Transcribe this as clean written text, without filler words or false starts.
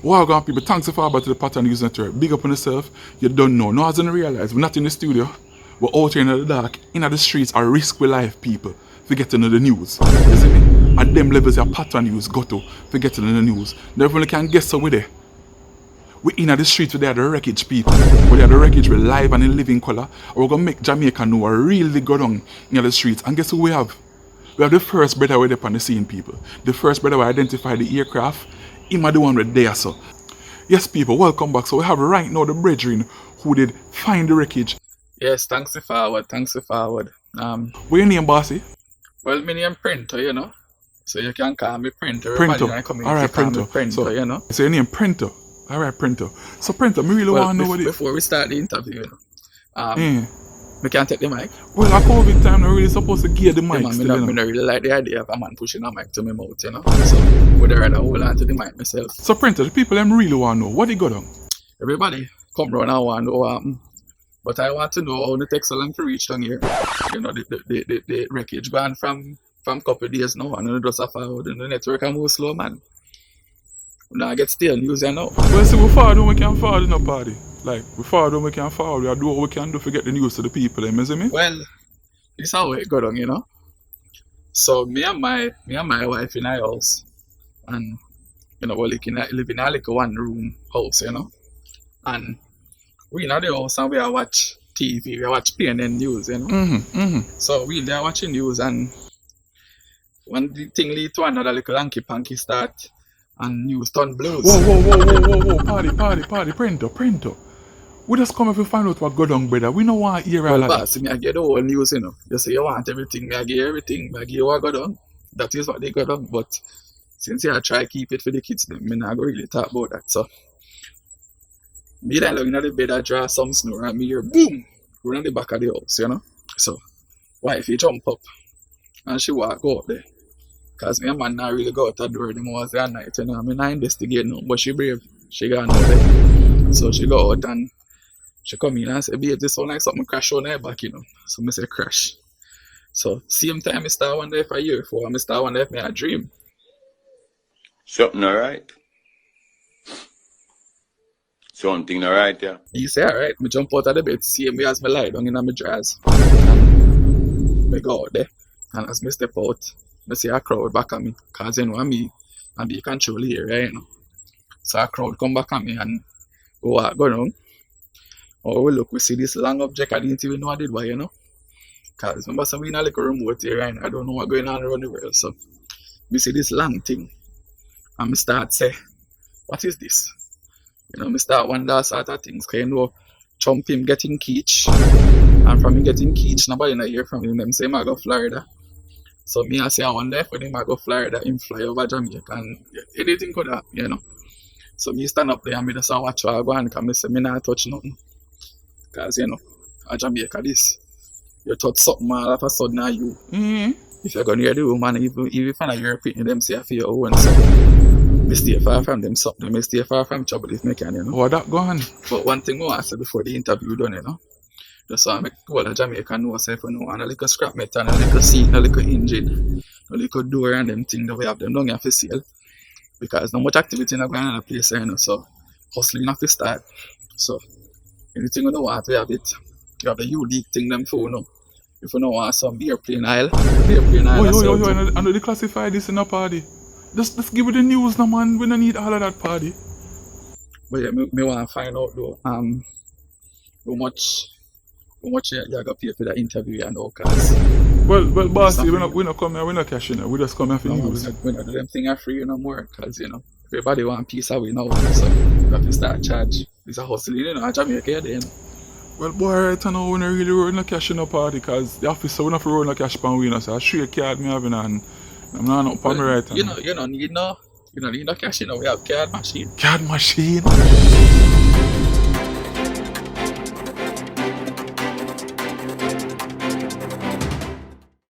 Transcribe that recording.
Welcome people, thanks for about to the Pattern News Network. Big up on yourself, you don't know. No, as you realize, we're not in the studio. We're out here in the dark, in the streets, are risk with life people. Forget to know the news. You see me? At them levels your Pattern News go to, forget to know the news. They really can guess so with it. We in the streets with the wreckage people. We are the wreckage with live and in living colour. We're gonna make Jamaica know what really go down in the streets. And guess who we have? We have the first brother with up on the scene people. The first brother we identify the aircraft. Him are the one right there, so. Yes, people, welcome back. So we have right now the brethren who did find the wreckage. Yes, thanks forward. What your name, bossy? Well, my name Printer, you know. So you can call me Printer. Printer. Alright, Printer. Printer, you know. So your name Printer. Alright, Printer. So Printer, me really want to know what it is. Before we start the interview, you know. We can't take the mic. Well, at COVID time, I'm really supposed to gear the mic. I don't really like the idea of a man pushing a mic to my mouth, you know. So, would I rather hold on to the mic myself. So, Printer, the people them really want to know what they got on. Everybody come round and want to know what happened. But I want to know how the Dextazlab to reach down here. You know, the wreckage gone from couple of days now, and then it just a forward, and the network can move slow, man. Now I get stale news, you know. Well, see, we forward when we can forward in a party. Like, we forward when we can forward, we do what we can do to get the news to the people, you see me? Well, this is how it go down, you know. So, me and my wife in our house, and, you know, we live in a like one room house, you know. And we in the house and we are watch TV, we watch PNN news, you know. So, we there watching news, and one thing lead to another little hanky-panky start, and news turn blues. Whoa, party, Printer. We just come if we find out what go down, brother. We don't want to hear all that. Well, boss, me I get the whole news, you know. You say you want everything, me I give everything, me I give you what go down. That is what they go down, but since I try to keep it for the kids, then me not go really talk about that, so. Me like in the bed, I draw some snore, and me hear boom, run on the back of the house, you know. So, wifey jump up, and she walk out there. Because me and man not really go out the door them was that night, you know. I mean, I investigate no, but she brave. She gone out there. So she go out and she come in and say, babe, this sound like something crash on her back, you know. So I say crash. So same time I start wonder if I hear before, I start wonder if I dream. Something alright? Something alright, yeah. You say alright, I jump out of the bed, see me as I lie down in my drawers. And I go out there. And as I step out, I see a crowd back at me, because you know me and be control here, right? You know? So a crowd come back at me and go down. Oh, look, we see this long object. I didn't even know I did why, you know? Because remember, so we in a little remote here, right? I don't know what's going on around the world. So we see this long thing, and I start say, what is this? You know, I start wonder sort of things, because you know, Trump him getting keach, and from him getting keach, nobody not hear from him. Them say, I go Florida. So me I say I wonder if when I go Florida, him fly over Jamaica and anything could happen, you know. So me stand up there and me just watch what I go on, because me say me not touch nothing. Because you know, at Jamaica this, you touch something all of a sudden are you. If you're going to hear the woman, even if you're a European, them say for your own so me stay far from them something, me stay far from trouble if me can, you know. Oh, that go on. But one thing I want to say before the interview done, you know. Just so I make all the Jamaica know myself, you know, and a little scrap metal, and a little seat, and a little engine, a little door and them things that we have them down here for sale. Because no much activity not going on in a place, you know, so hustling have to start. So anything you don't want, we have it. You have the unique thing them for, you know. If you don't want some airplane aisle. I know they classify this in a party. Just give it the news now, man. We don't need all of that party. But yeah, me want to find out though, how much you got to pay for that interview and all, cause well, bossy, we not come here, we not cash in, we just come here for news. We not do them thing for you no more, cause you know, everybody want piece of we now, so you have to start charge. It's a hustle, you know, Jamaica then. Well, boy, right now, we not really roll no cash in a party, cause the officer, we not roll no cash pan we, so I show you card me having and I'm not up on me right now. You don't need no cash, you know, we have card machine. Card machine?